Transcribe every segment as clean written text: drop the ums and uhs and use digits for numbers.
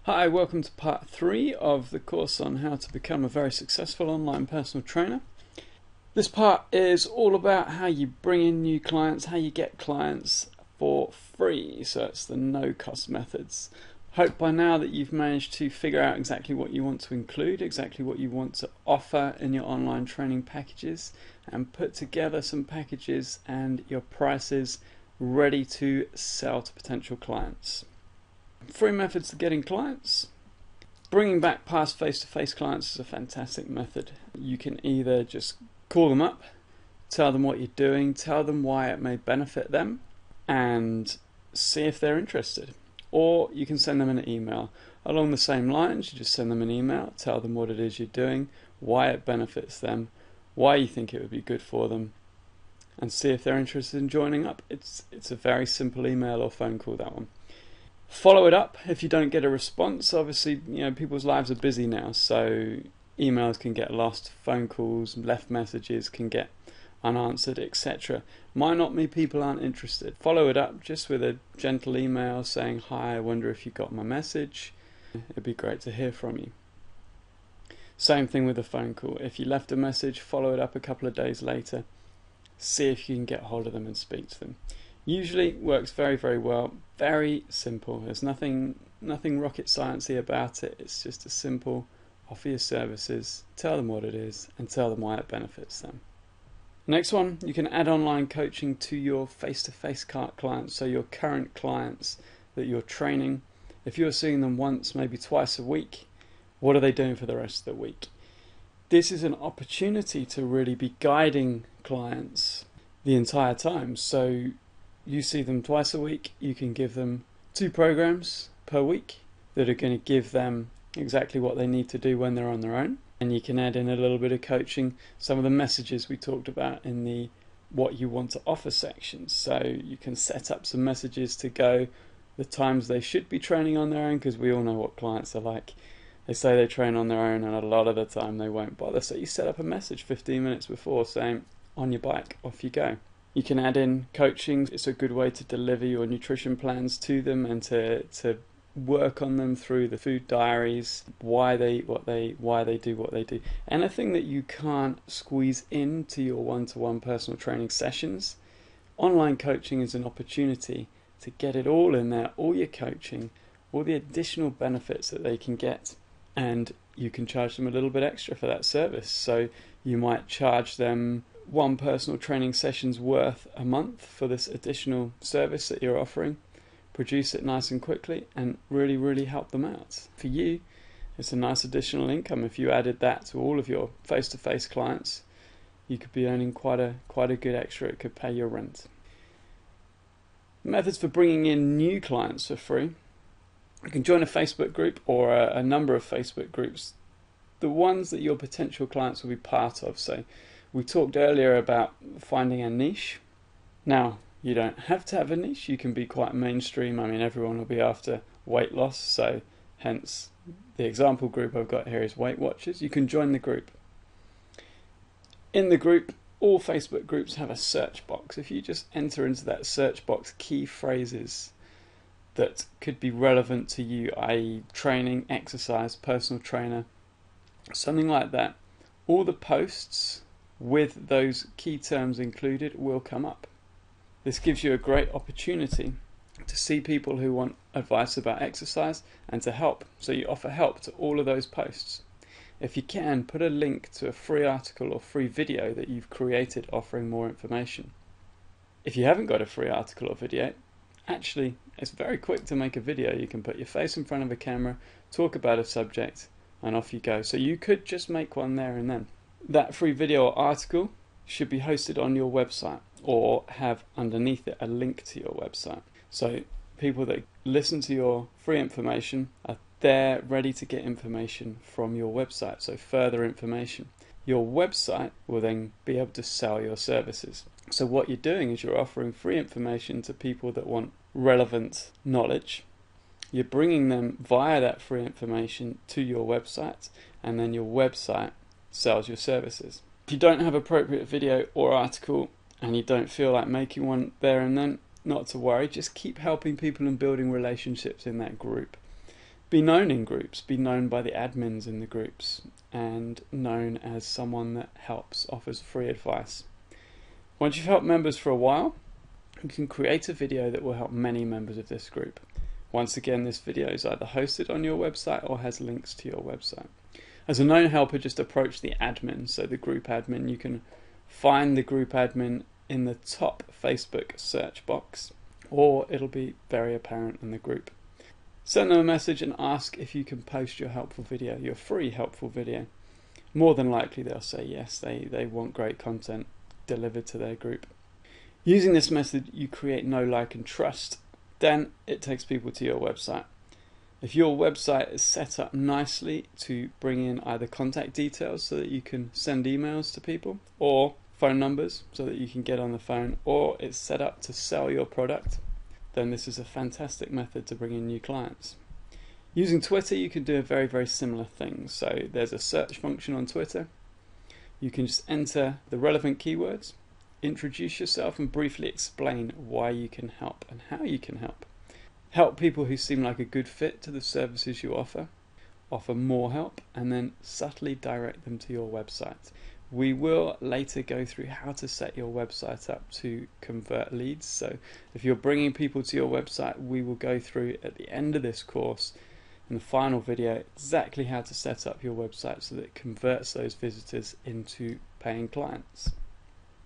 Hi, welcome to part 3 of the course on how to become a very successful online personal trainer. This part is all about how you bring in new clients, how you get clients for free, so it's the no-cost methods. Hope by now that you've managed to figure out exactly what you want to include, exactly what you want to offer in your online training packages, and put together some packages and your prices ready to sell to potential clients. Free methods to getting clients. Bringing back past face-to-face clients is a fantastic method. You can either just call them up, tell them what you're doing, tell them why it may benefit them, and see if they're interested. Or you can send them an email. Along the same lines, you just send them an email, tell them what it is you're doing, why it benefits them, why you think it would be good for them, and see if they're interested in joining up. It's a very simple email or phone call, that one. Follow it up if you don't get a response. Obviously, people's lives are busy now, so emails can get lost, phone calls, left messages can get unanswered, etc. Might not mean people aren't interested. Follow it up just with a gentle email saying, "Hi, I wonder if you got my message. It'd be great to hear from you." Same thing with a phone call. If you left a message, follow it up a couple of days later. See if you can get hold of them and speak to them. Usually works very, very well. Very simple. There's nothing rocket sciencey about it. It's just a simple offer your services, tell them what it is, and tell them why it benefits them. Next one, you can add online coaching to your face-to-face clients, so your current clients that you're training. If you're seeing them once, maybe twice a week, what are they doing for the rest of the week? This is an opportunity to really be guiding clients the entire time. So you see them twice a week, you can give them 2 programs per week that are going to give them exactly what they need to do when they're on their own. And you can add in a little bit of coaching, some of the messages we talked about in the what you want to offer section. So you can set up some messages to go the times they should be training on their own, because we all know what clients are like. They say they train on their own and a lot of the time they won't bother. So you set up a message 15 minutes before saying, "On your bike, off you go." You can add in coaching. It's a good way to deliver your nutrition plans to them and to work on them through the food diaries, why they do what they do. Anything that you can't squeeze into your one-to-one personal training sessions, online coaching is an opportunity to get it all in there, all your coaching, all the additional benefits that they can get, and you can charge them a little bit extra for that service. So you might charge them one personal training session's worth a month for this additional service that you're offering, produce it nice and quickly, and really, really help them out. For you, it's a nice additional income. If you added that to all of your face-to-face clients, you could be earning quite a good extra. It could pay your rent. Methods for bringing in new clients for free. You can join a Facebook group or a number of Facebook groups, the ones that your potential clients will be part of. So we talked earlier about finding a niche. Now, you don't have to have a niche. You can be quite mainstream. I mean, everyone will be after weight loss, so hence the example group I've got here is Weight Watchers. You can join the group. In the group, all Facebook groups have a search box. If you just enter into that search box key phrases that could be relevant to you, i.e. training, exercise, personal trainer, something like that, all the posts with those key terms included will come up. This gives you a great opportunity to see people who want advice about exercise and to help. So you offer help to all of those posts. If you can, put a link to a free article or free video that you've created offering more information. If you haven't got a free article or video, actually it's very quick to make a video. You can put your face in front of a camera, talk about a subject, and off you go. So you could just make one there and then. That free video or article should be hosted on your website or have underneath it a link to your website. So people that listen to your free information are there ready to get information from your website, so further information. Your website will then be able to sell your services. So what you're doing is you're offering free information to people that want relevant knowledge. You're bringing them via that free information to your website, and then your website sells your services. If you don't have appropriate video or article and you don't feel like making one there and then, not to worry, just keep helping people and building relationships in that group. Be known in groups, be known by the admins in the groups, and known as someone that helps, offers free advice. Once you've helped members for a while, you can create a video that will help many members of this group. Once again, this video is either hosted on your website or has links to your website. As a known helper, just approach the admin, so the group admin. You can find the group admin in the top Facebook search box, or it'll be very apparent in the group. Send them a message and ask if you can post your helpful video, your free helpful video. More than likely they'll say yes, they want great content delivered to their group. Using this method, you create know, like and trust. Then it takes people to your website. If your website is set up nicely to bring in either contact details so that you can send emails to people, or phone numbers so that you can get on the phone, or it's set up to sell your product, then this is a fantastic method to bring in new clients. Using Twitter, you can do a very, very similar thing. So there's a search function on Twitter. You can just enter the relevant keywords, introduce yourself and briefly explain why you can help and how you can help. Help people who seem like a good fit to the services you offer more help, and then subtly direct them to your website. We will later go through how to set your website up to convert leads. So if you're bringing people to your website, we will go through at the end of this course, in the final video, exactly how to set up your website so that it converts those visitors into paying clients.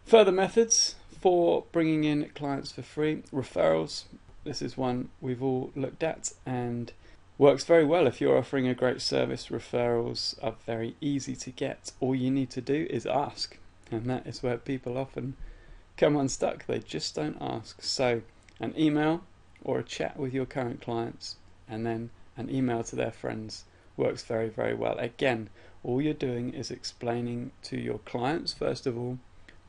Further methods for bringing in clients for free: referrals. This is one we've all looked at and works very well. If you're offering a great service, referrals are very easy to get. All you need to do is ask, and that is where people often come unstuck. They just don't ask. So an email or a chat with your current clients and then an email to their friends works very, very well. Again, all you're doing is explaining to your clients, first of all,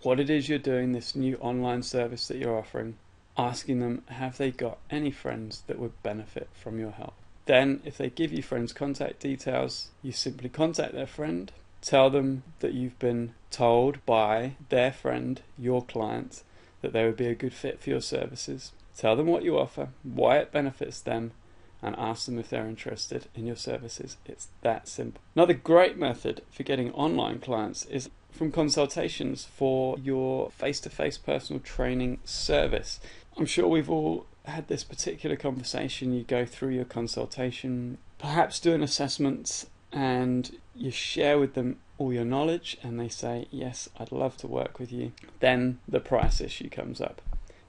what it is you're doing, this new online service that you're offering, asking them, have they got any friends that would benefit from your help? Then, if they give you friends' contact details, you simply contact their friend, tell them that you've been told by their friend, your client, that they would be a good fit for your services. Tell them what you offer, why it benefits them, and ask them if they're interested in your services. It's that simple. Another great method for getting online clients is from consultations for your face-to-face personal training service. I'm sure we've all had this particular conversation. You go through your consultation, perhaps do an assessment, and you share with them all your knowledge, and they say, yes, I'd love to work with you. Then the price issue comes up.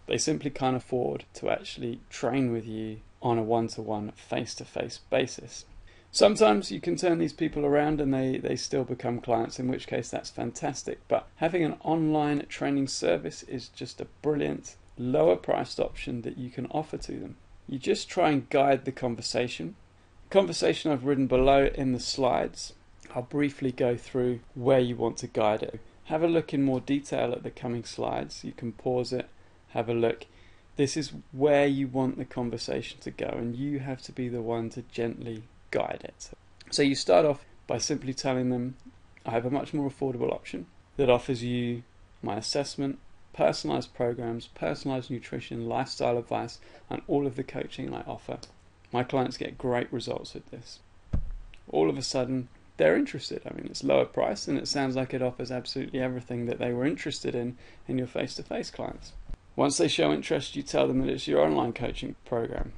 They simply can't afford to actually train with you on a one-to-one, face-to-face basis. Sometimes you can turn these people around and they still become clients, in which case that's fantastic. But having an online training service is just a brilliant, lower priced option that you can offer to them. You just try and guide the conversation. Conversation I've written below in the slides. I'll briefly go through where you want to guide it. Have a look in more detail at the coming slides. You can pause it, have a look. This is where you want the conversation to go, and you have to be the one to gently guide it. So you start off by simply telling them, I have a much more affordable option that offers you my assessment, personalized programs, personalized nutrition, lifestyle advice, and all of the coaching I offer. My clients get great results with this. All of a sudden, they're interested. I mean, it's lower price and it sounds like it offers absolutely everything that they were interested in your face-to-face clients. Once they show interest, you tell them that it's your online coaching program.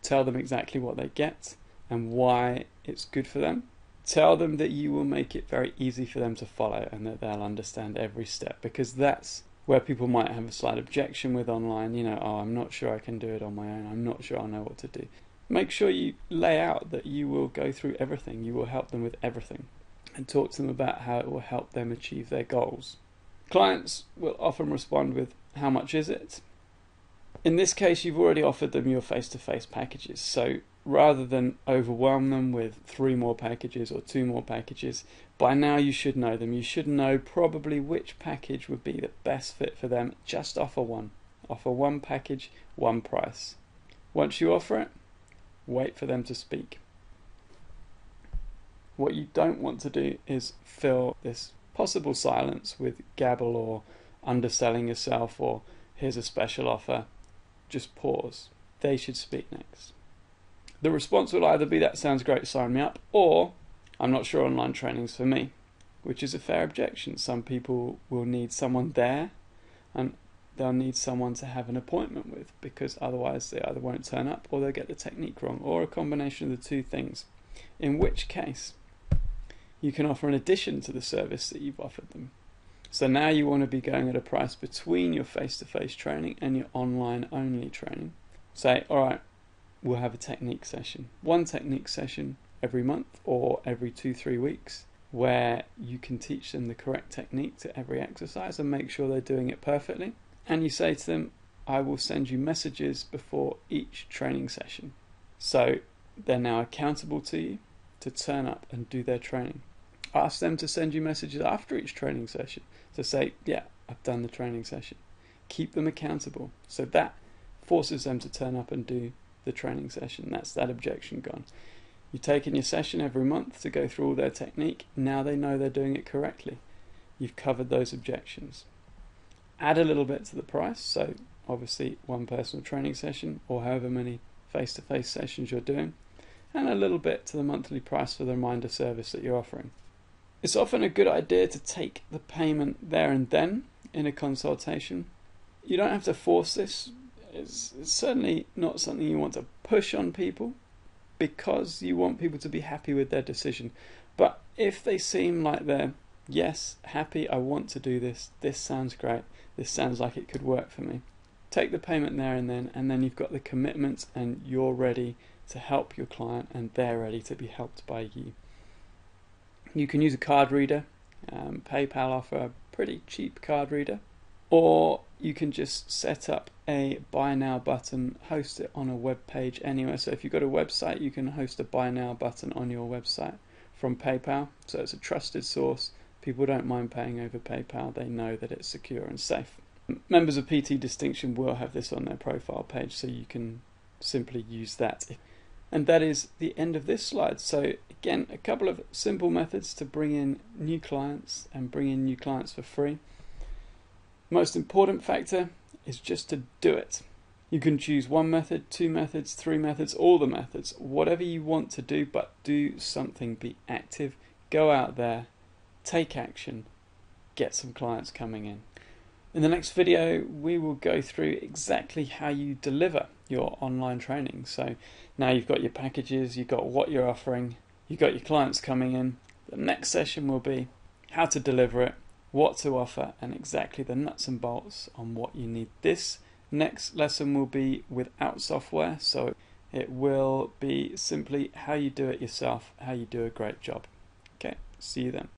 Tell them exactly what they get and why it's good for them. Tell them that you will make it very easy for them to follow and that they'll understand every step, because that's where people might have a slight objection with online. I'm not sure I can do it on my own. I'm not sure I'll know what to do. Make sure you lay out that you will go through everything. You will help them with everything and talk to them about how it will help them achieve their goals. Clients will often respond with, how much is it? In this case, you've already offered them your face-to-face packages. So rather than overwhelm them with 3 more packages or 2 more packages, by now you should know them. You should know probably which package would be the best fit for them. Just offer one. Offer one package, one price. Once you offer it, wait for them to speak. What you don't want to do is fill this possible silence with gabble or underselling yourself or here's a special offer. Just pause. They should speak next. The response will either be, that sounds great, sign me up, or I'm not sure online training's for me, which is a fair objection. Some people will need someone there, and they'll need someone to have an appointment with, because otherwise they either won't turn up or they'll get the technique wrong, or a combination of the two things. In which case, you can offer an addition to the service that you've offered them. So now you want to be going at a price between your face-to-face training and your online-only training. Say, all right, we'll have a technique session. One technique session every month or every 2-3 weeks, where you can teach them the correct technique to every exercise and make sure they're doing it perfectly. And you say to them, I will send you messages before each training session. So they're now accountable to you to turn up and do their training. Ask them to send you messages after each training session to say, yeah, I've done the training session. Keep them accountable. So that forces them to turn up and do the training session. That's that objection gone. You've taken your session every month to go through all their technique. Now they know they're doing it correctly. You've covered those objections. Add a little bit to the price. So obviously one personal training session or however many face-to-face sessions you're doing, and a little bit to the monthly price for the reminder service that you're offering. It's often a good idea to take the payment there and then in a consultation. You don't have to force this. It's certainly not something you want to push on people, because you want people to be happy with their decision. But if they seem like they're, yes, happy, I want to do this, this sounds great, this sounds like it could work for me, take the payment there and then you've got the commitment and you're ready to help your client and they're ready to be helped by you. You can use a card reader. PayPal offer a pretty cheap card reader. Or you can just set up a buy now button, host it on a web page anywhere. So if you've got a website, you can host a buy now button on your website from PayPal. So it's a trusted source. People don't mind paying over PayPal. They know that it's secure and safe. Members of PT Distinction will have this on their profile page, so you can simply use that. And that is the end of this slide. So again, a couple of simple methods to bring in new clients and bring in new clients for free. Most important factor is just to do it. You can choose one method, 2 methods, 3 methods, all the methods, whatever you want to do, but do something, be active, go out there, take action, get some clients coming in. In the next video, we will go through exactly how you deliver your online training. So now you've got your packages, you've got what you're offering, you've got your clients coming in. The next session will be how to deliver it, what to offer, and exactly the nuts and bolts on what you need. This next lesson will be without software, so it will be simply how you do it yourself, how you do a great job. Okay, see you then.